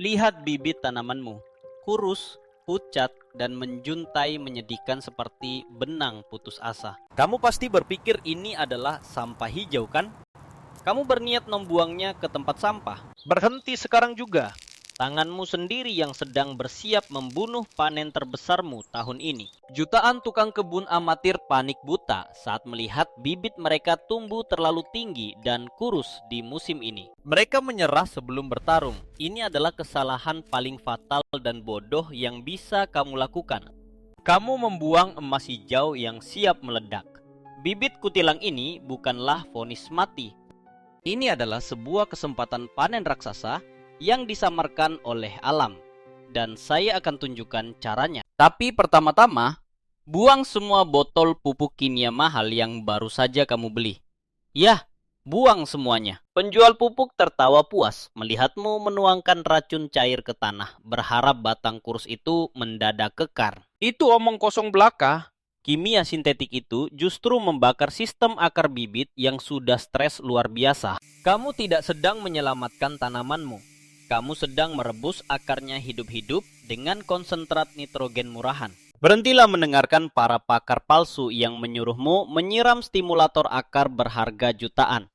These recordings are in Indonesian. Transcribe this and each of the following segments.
Lihat bibit tanamanmu, kurus, pucat, dan menjuntai menyedihkan seperti benang putus asa. Kamu pasti berpikir ini adalah sampah hijau, kan? Kamu berniat membuangnya ke tempat sampah. Berhenti sekarang juga. Tanganmu sendiri yang sedang bersiap membunuh panen terbesarmu tahun ini. Jutaan tukang kebun amatir panik buta saat melihat bibit mereka tumbuh terlalu tinggi dan kurus di musim ini. Mereka menyerah sebelum bertarung. Ini adalah kesalahan paling fatal dan bodoh yang bisa kamu lakukan. Kamu membuang emas hijau yang siap meledak. Bibit kutilang ini bukanlah vonis mati. Ini adalah sebuah kesempatan panen raksasa yang disamarkan oleh alam, dan saya akan tunjukkan caranya. Tapi pertama-tama, buang semua botol pupuk kimia mahal yang baru saja kamu beli. Yah, buang semuanya. Penjual pupuk tertawa puas melihatmu menuangkan racun cair ke tanah, berharap batang kurus itu mendadak kekar. Itu omong kosong belaka. Kimia sintetik itu justru membakar sistem akar bibit yang sudah stres luar biasa. Kamu tidak sedang menyelamatkan tanamanmu. Kamu sedang merebus akarnya hidup-hidup dengan konsentrat nitrogen murahan. Berhentilah mendengarkan para pakar palsu yang menyuruhmu menyiram stimulator akar berharga jutaan.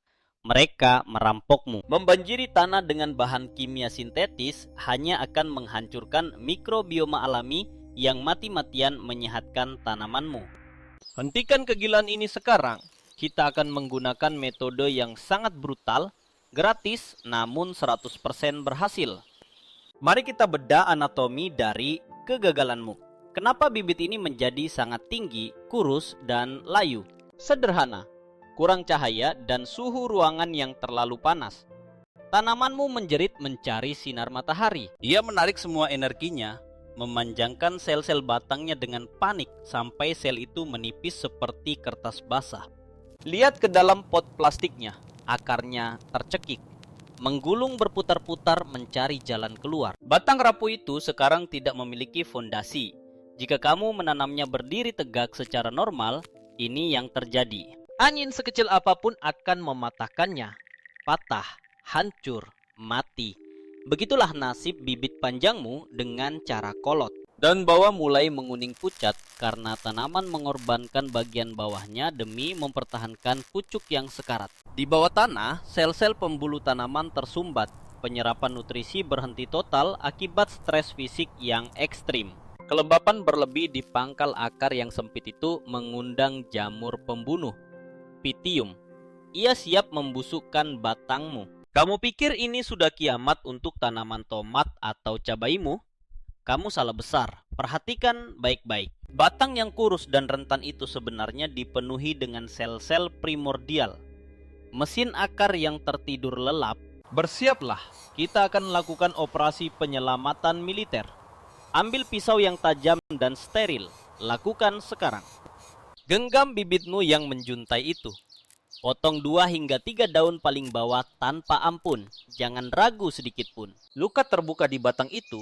Mereka merampokmu. Membanjiri tanah dengan bahan kimia sintetis hanya akan menghancurkan mikrobioma alami yang mati-matian menyehatkan tanamanmu. Hentikan kegilaan ini sekarang. Kita akan menggunakan metode yang sangat brutal, gratis, namun 100% berhasil. Mari kita bedah anatomi dari kegagalanmu. Kenapa bibit ini menjadi sangat tinggi, kurus, dan layu? Sederhana, kurang cahaya dan suhu ruangan yang terlalu panas. Tanamanmu menjerit mencari sinar matahari. Dia menarik semua energinya, memanjangkan sel-sel batangnya dengan panik sampai sel itu menipis seperti kertas basah. Lihat ke dalam pot plastiknya. Akarnya tercekik, menggulung berputar-putar mencari jalan keluar. Batang rapuh itu sekarang tidak memiliki fondasi. Jika kamu menanamnya berdiri tegak secara normal, ini yang terjadi. Angin sekecil apapun akan mematahkannya. Patah, hancur, mati. Begitulah nasib bibit panjangmu dengan cara kolot. Daun bawah mulai menguning pucat karena tanaman mengorbankan bagian bawahnya demi mempertahankan pucuk yang sekarat. Di bawah tanah, sel-sel pembuluh tanaman tersumbat. Penyerapan nutrisi berhenti total akibat stres fisik yang ekstrim. Kelembapan berlebih di pangkal akar yang sempit itu mengundang jamur pembunuh, Pythium. Ia siap membusukkan batangmu. Kamu pikir ini sudah kiamat untuk tanaman tomat atau cabaimu? Kamu salah besar. Perhatikan baik-baik. Batang yang kurus dan rentan itu sebenarnya dipenuhi dengan sel-sel primordial. Mesin akar yang tertidur lelap. Bersiaplah. Kita akan melakukan operasi penyelamatan militer. Ambil pisau yang tajam dan steril. Lakukan sekarang. Genggam bibitmu yang menjuntai itu. Potong 2 hingga 3 daun paling bawah tanpa ampun. Jangan ragu sedikit pun. Luka terbuka di batang itu,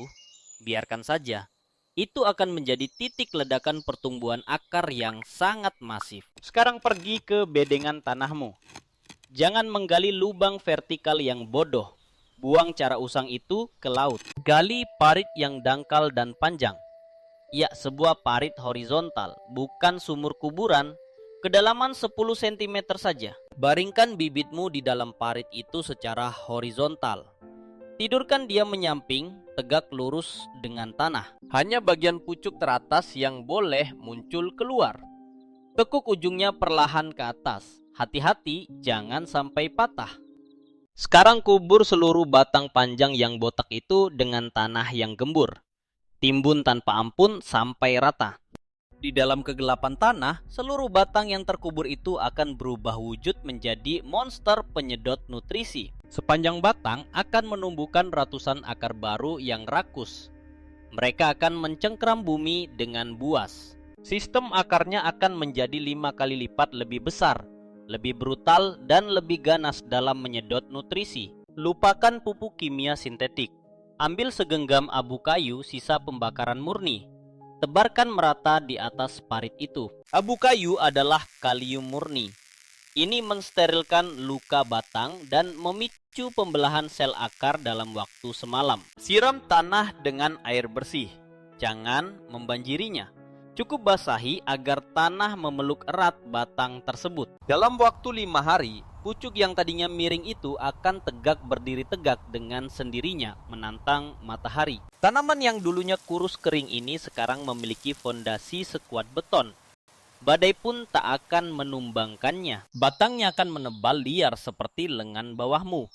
biarkan saja. Itu akan menjadi titik ledakan pertumbuhan akar yang sangat masif. Sekarang pergi ke bedengan tanahmu. Jangan menggali lubang vertikal yang bodoh. Buang cara usang itu ke laut. Gali parit yang dangkal dan panjang. Ya, sebuah parit horizontal, bukan sumur kuburan. Kedalaman 10 cm saja. Baringkan bibitmu di dalam parit itu secara horizontal. Tidurkan dia menyamping, tegak lurus dengan tanah. Hanya bagian pucuk teratas yang boleh muncul keluar. Tekuk ujungnya perlahan ke atas. Hati-hati, jangan sampai patah. Sekarang kubur seluruh batang panjang yang botak itu dengan tanah yang gembur. Timbun tanpa ampun sampai rata. Di dalam kegelapan tanah, seluruh batang yang terkubur itu akan berubah wujud menjadi monster penyedot nutrisi. Sepanjang batang akan menumbuhkan ratusan akar baru yang rakus. Mereka akan mencengkram bumi dengan buas. Sistem akarnya akan menjadi 5 kali lipat lebih besar, lebih brutal, dan lebih ganas dalam menyedot nutrisi. Lupakan pupuk kimia sintetik. Ambil segenggam abu kayu sisa pembakaran murni. Tebarkan merata di atas parit itu. Abu kayu adalah kalium murni. Ini mensterilkan luka batang dan memicu pembelahan sel akar dalam waktu semalam. Siram tanah dengan air bersih. Jangan membanjirinya. Cukup basahi agar tanah memeluk erat batang tersebut. Dalam waktu 5 hari, pucuk yang tadinya miring itu akan tegak berdiri tegak dengan sendirinya menantang matahari. Tanaman yang dulunya kurus kering ini sekarang memiliki fondasi sekuat beton. Badai pun tak akan menumbangkannya. Batangnya akan menebal liar seperti lengan bawahmu.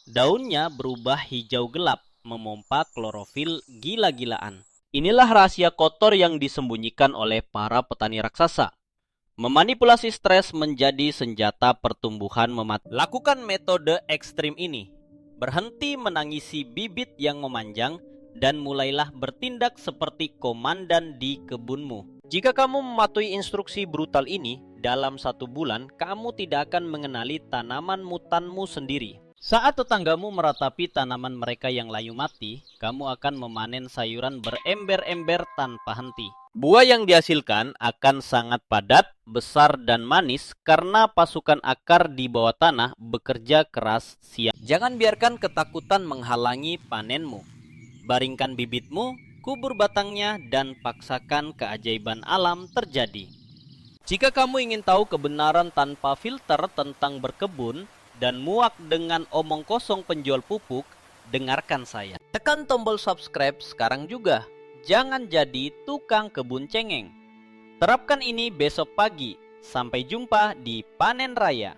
Daunnya berubah hijau gelap, memompa klorofil gila-gilaan. Inilah rahasia kotor yang disembunyikan oleh para petani raksasa. Memanipulasi stres menjadi senjata pertumbuhan mematikan. Lakukan metode ekstrim ini. Berhenti menangisi bibit yang memanjang dan mulailah bertindak seperti komandan di kebunmu. Jika kamu mematuhi instruksi brutal ini, dalam 1 bulan kamu tidak akan mengenali tanaman mutanmu sendiri. Saat tetanggamu meratapi tanaman mereka yang layu mati, kamu akan memanen sayuran berember-ember tanpa henti. Buah yang dihasilkan akan sangat padat, besar, dan manis karena pasukan akar di bawah tanah bekerja keras siang. Jangan biarkan ketakutan menghalangi panenmu. Baringkan bibitmu, kubur batangnya, dan paksakan keajaiban alam terjadi. Jika kamu ingin tahu kebenaran tanpa filter tentang berkebun, dan muak dengan omong kosong penjual pupuk, dengarkan saya. Tekan tombol subscribe sekarang juga. Jangan jadi tukang kebun cengeng. Terapkan ini besok pagi. Sampai jumpa di Panen Raya.